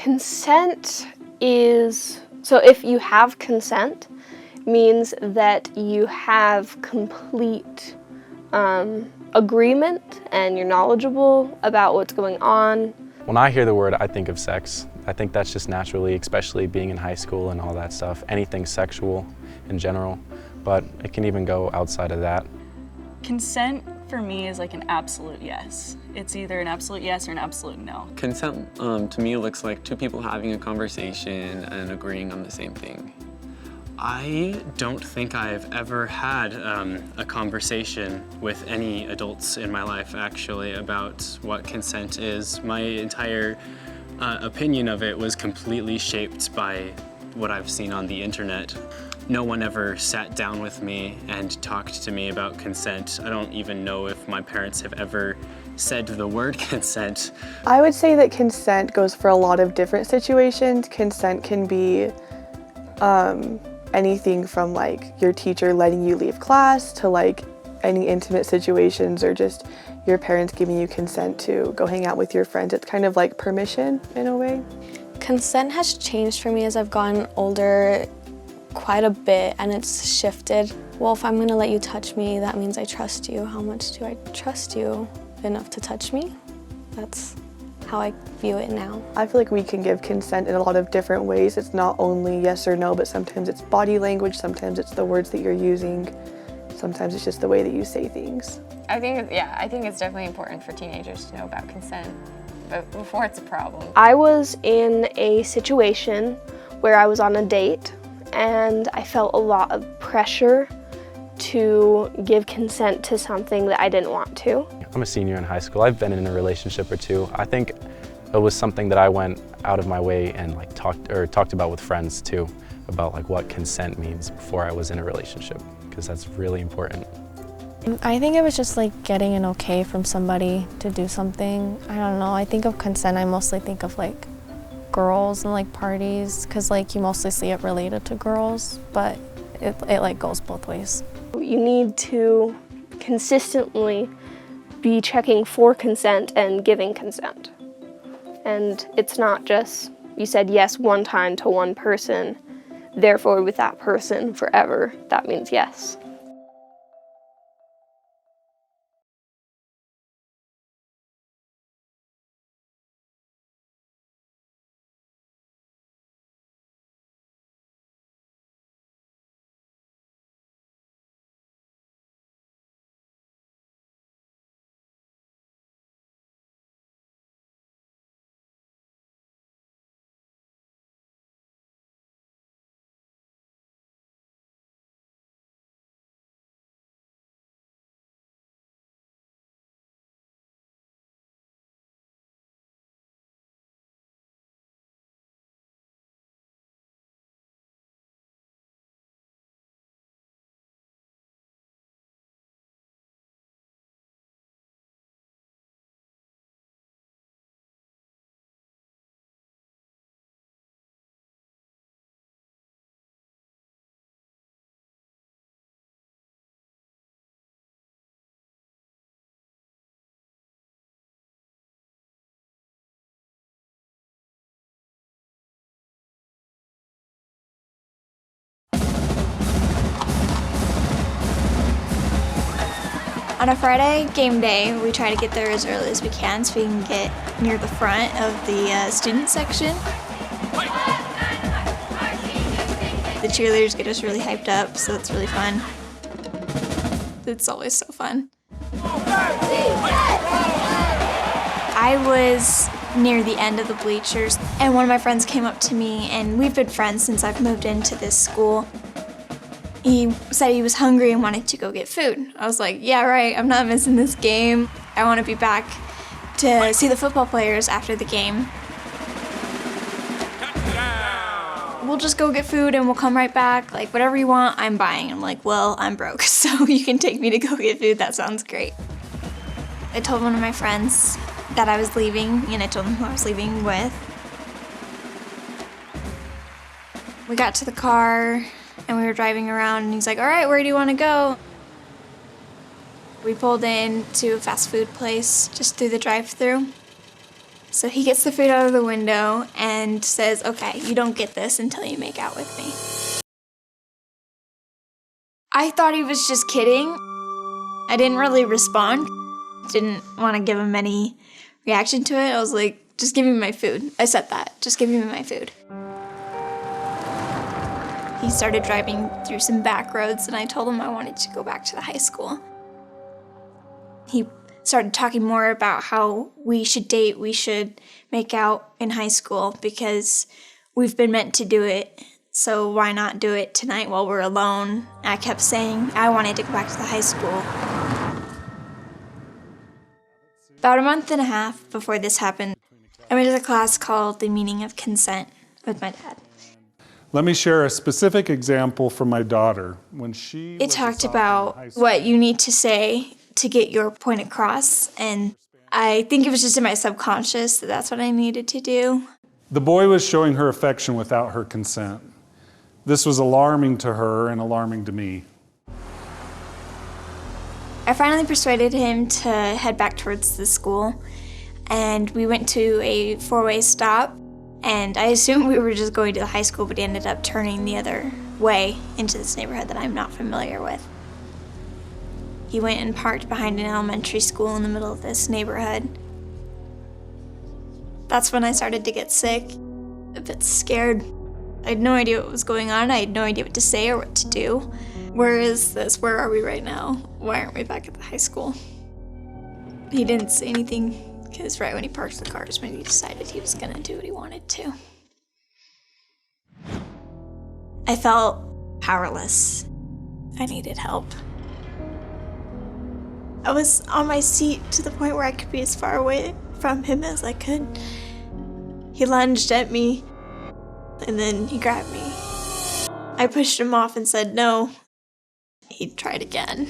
Consent is, so if you have consent, means that you have complete agreement and you're knowledgeable about what's going on. When I hear the word, I think of sex. I think that's just naturally, especially being in high school and all that stuff, anything sexual in general, but it can even go outside of that. Consent for me is like an absolute yes. It's either an absolute yes or an absolute no. Consent to me looks like two people having a conversation and agreeing on the same thing. I don't think I've ever had a conversation with any adults in my life actually about what consent is. My entire opinion of it was completely shaped by what I've seen on the internet. No one ever sat down with me and talked to me about consent. I don't even know if my parents have ever said the word consent. I would say that consent goes for a lot of different situations. Consent can be anything from like your teacher letting you leave class to like any intimate situations or just your parents giving you consent to go hang out with your friends. It's kind of like permission in a way. Consent has changed for me as I've gotten older quite a bit, and it's shifted. Well, if I'm gonna let you touch me, that means I trust you. How much do I trust you enough to touch me? That's how I view it now. I feel like we can give consent in a lot of different ways. It's not only yes or no, but sometimes it's body language, sometimes it's the words that you're using, sometimes it's just the way that you say things. I think it's definitely important for teenagers to know about consent, but before it's a problem. I was in a situation where I was on a date and I felt a lot of pressure to give consent to something that I didn't want to. I'm a senior in high school. I've been in a relationship or two. I think it was something that I went out of my way and like talked about with friends too, about like what consent means before I was in a relationship, because that's really important. I think it was just like getting an okay from somebody to do something. I don't know, I think of consent, I mostly think of like girls and like parties, because like you mostly see it related to girls, but it like goes both ways. You need to consistently be checking for consent and giving consent. And it's not just you said yes one time to one person, therefore with that person forever, that means yes. On a Friday game day, we try to get there as early as we can so we can get near the front of the student section. The cheerleaders get us really hyped up, so it's really fun. It's always so fun. I was near the end of the bleachers, and one of my friends came up to me, and we've been friends since I've moved into this school. He said he was hungry and wanted to go get food. I was like, yeah, right, I'm not missing this game. I want to be back to see the football players after the game. We'll just go get food and we'll come right back. Like, whatever you want, I'm buying. I'm like, well, I'm broke, so you can take me to go get food. That sounds great. I told one of my friends that I was leaving, and I told him who I was leaving with. We got to the car, and we were driving around, and he's like, all right, where do you want to go? We pulled in to a fast food place just through the drive-thru. So he gets the food out of the window and says, okay, you don't get this until you make out with me. I thought he was just kidding. I didn't really respond. Didn't want to give him any reaction to it. I was like, just give me my food. I said that, just give me my food. He started driving through some back roads and I told him I wanted to go back to the high school. He started talking more about how we should date, we should make out in high school because we've been meant to do it, so why not do it tonight while we're alone? I kept saying I wanted to go back to the high school. About a month and a half before this happened, I went to a class called The Meaning of Consent with my dad. Let me share a specific example from my daughter. When It talked about what you need to say to get your point across, and I think it was just in my subconscious that that's what I needed to do. The boy was showing her affection without her consent. This was alarming to her and alarming to me. I finally persuaded him to head back towards the school, and we went to a four-way stop, and I assumed we were just going to the high school, but he ended up turning the other way into this neighborhood that I'm not familiar with. He went and parked behind an elementary school in the middle of this neighborhood. That's when I started to get sick, a bit scared. I had no idea what was going on. I had no idea what to say or what to do. Where is this? Where are we right now? Why aren't we back at the high school? He didn't say anything because right when he parked the car is when he decided he was gonna do what he wanted to. I felt powerless. I needed help. I was on my seat to the point where I could be as far away from him as I could. He lunged at me, and then he grabbed me. I pushed him off and said no. He tried again.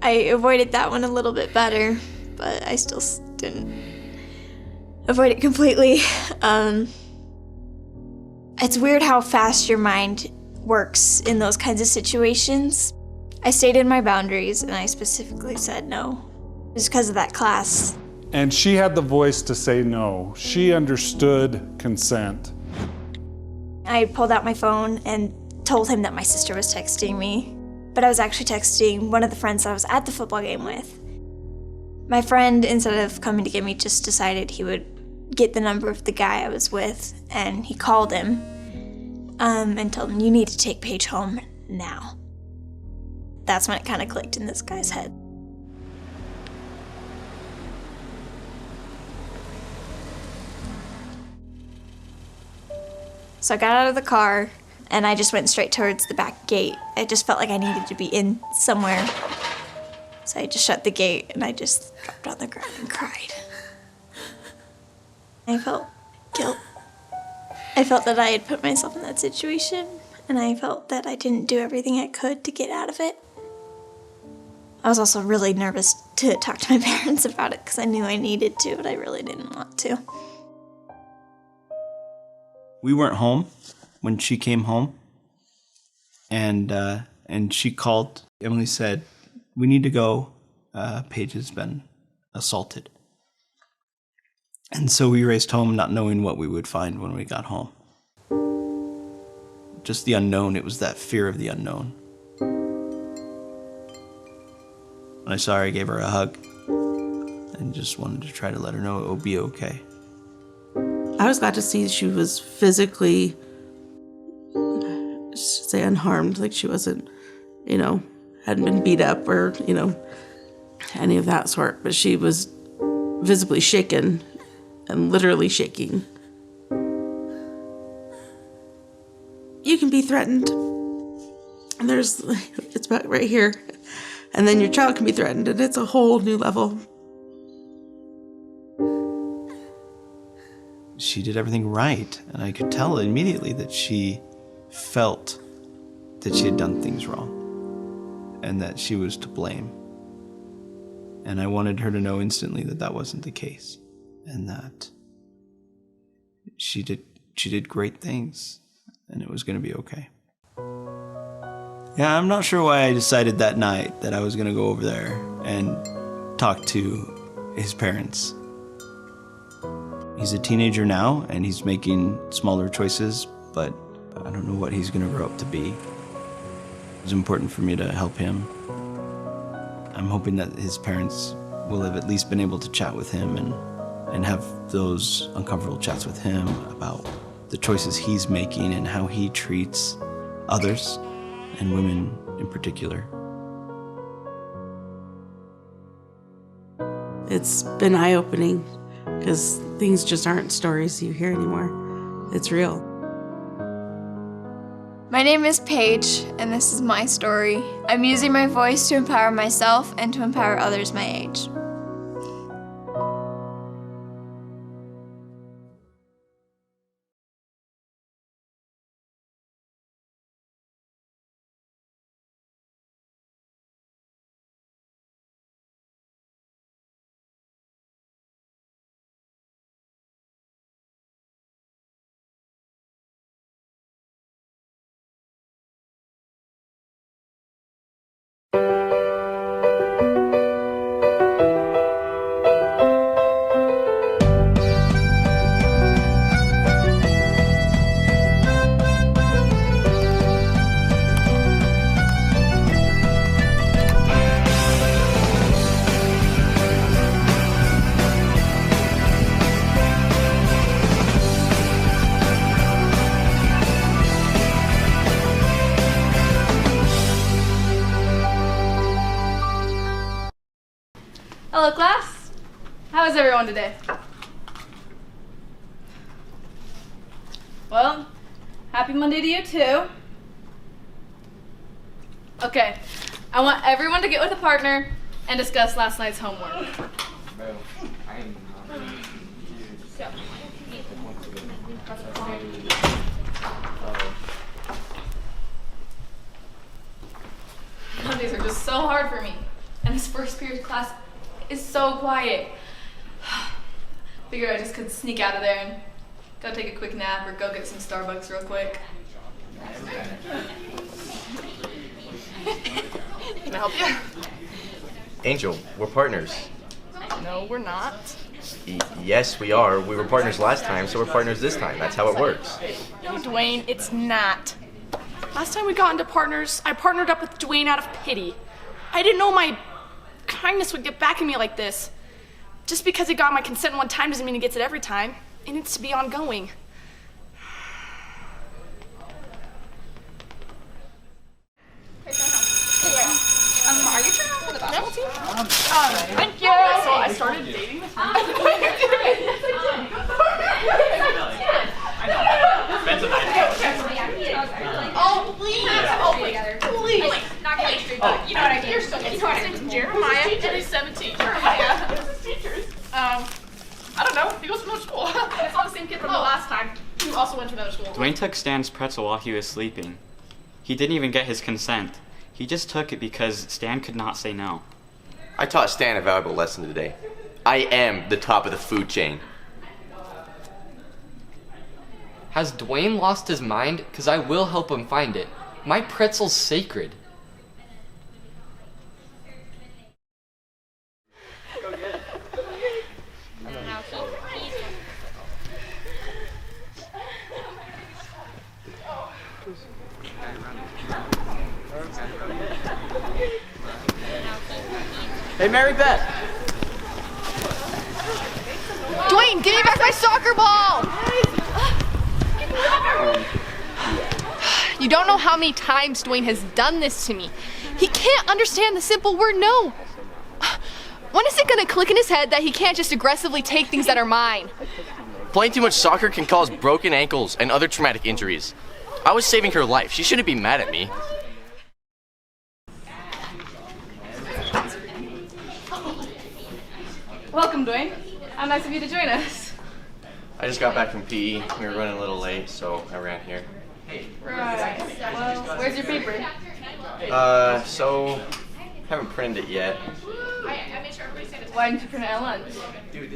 I avoided that one a little bit better, but I still didn't avoid it completely. It's weird how fast your mind works in those kinds of situations. I stated my boundaries, and I specifically said no, just because of that class. And she had the voice to say no. She understood consent. I pulled out my phone and told him that my sister was texting me, but I was actually texting one of the friends that I was at the football game with. My friend, instead of coming to get me, just decided he would get the number of the guy I was with, and he called him and told him, you need to take Paige home now. That's when it kind of clicked in this guy's head. So I got out of the car and I just went straight towards the back gate. I just felt like I needed to be in somewhere. So I just shut the gate and I just dropped on the ground and cried. I felt guilt. I felt that I had put myself in that situation, and I felt that I didn't do everything I could to get out of it. I was also really nervous to talk to my parents about it because I knew I needed to, but I really didn't want to. We weren't home when she came home, and she called. Emily said, "We need to go. Paige has been assaulted." And so we raced home, not knowing what we would find when we got home. Just the unknown. It was that fear of the unknown. When I saw her, I gave her a hug and just wanted to try to let her know it would be okay. I was glad to see she was physically, I should say, unharmed, like she wasn't, hadn't been beat up or, any of that sort, but she was visibly shaken and literally shaking. You can be threatened, and it's about right here, and then your child can be threatened, and it's a whole new level. She did everything right, and I could tell immediately that she felt that she had done things wrong and that she was to blame. And I wanted her to know instantly that that wasn't the case, and that she did great things, and it was going to be okay. Yeah, I'm not sure why I decided that night that I was going to go over there and talk to his parents. He's a teenager now, and he's making smaller choices, but I don't know what he's going to grow up to be. It's important for me to help him. I'm hoping that his parents will have at least been able to chat with him and have those uncomfortable chats with him about the choices he's making and how he treats others, and women in particular. It's been eye-opening because things just aren't stories you hear anymore. It's real. My name is Paige, and this is my story. I'm using my voice to empower myself and to empower others my age. Hello class, how is everyone today? Well, happy Monday to you too. Okay, I want everyone to get with a partner and discuss last night's homework. Mondays are just so hard for me, and this first period class is so quiet. Figured I just could sneak out of there and go take a quick nap or go get some Starbucks real quick. Can I help you? Angel, we're partners. No, we're not. Yes, we are. We were partners last time, so we're partners this time. That's how it works. No, Dwayne, it's not. Last time we got into partners, I partnered up with Dwayne out of pity. I didn't know my kindness would get back at me like this. Just because he got my consent one time doesn't mean he gets it every time. It needs to be ongoing. Are you trying out for the basketball team? Thank you. So I started dating this one. Oh, please. Please. Not getting straight up. You know what I mean? You're so It's Jeremiah. And he's 17. Jeremiah. Teachers. I don't know. He goes to another school. It's all the same kid from the last time. Who also went to another school. Dwayne took Stan's pretzel while he was sleeping. He didn't even get his consent. He just took it because Stan could not say no. I taught Stan a valuable lesson today. I am the top of the food chain. Has Dwayne lost his mind? Because I will help him find it. My pretzel's sacred. Hey, Mary Beth. Dwayne, give me back my soccer ball! You don't know how many times Dwayne has done this to me. He can't understand the simple word no. When is it gonna click in his head that he can't just aggressively take things that are mine? Playing too much soccer can cause broken ankles and other traumatic injuries. I was saving her life. She shouldn't be mad at me. Welcome, Dwayne. How nice of you to join us. I just got back from PE. We were running a little late, so I ran here. Right. Well, where's your paper? So haven't printed it yet. Why didn't you print it at lunch?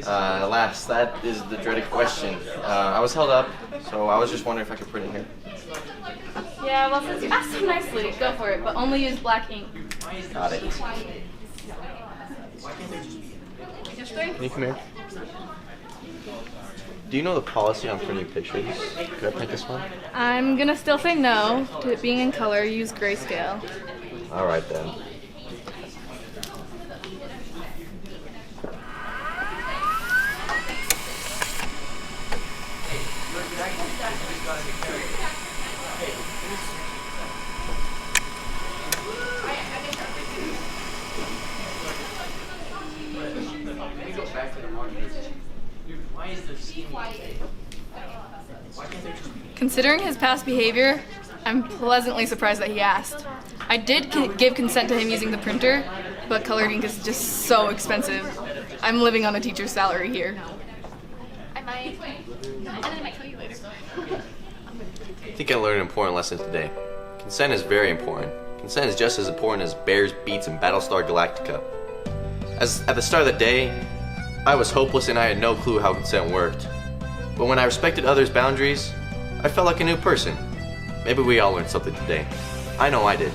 Alas, that is the dreaded question. I was held up, so I was just wondering if I could print it here. Yeah, well, since you asked so nicely, go for it, but only use black ink. Got it. Can you come here? Do you know the policy on printing pictures? Could I print this one? I'm gonna still say no to it being in color. Use grayscale. All right then. Considering his past behavior, I'm pleasantly surprised that he asked. I did give consent to him using the printer, but colored ink is just so expensive. I'm living on a teacher's salary here. I might tell you later. I think I learned an important lesson today. Consent is very important. Consent is just as important as Bears, Beats, and Battlestar Galactica. At the start of the day, I was hopeless and I had no clue how consent worked. But when I respected others' boundaries, I felt like a new person. Maybe we all learned something today. I know I did.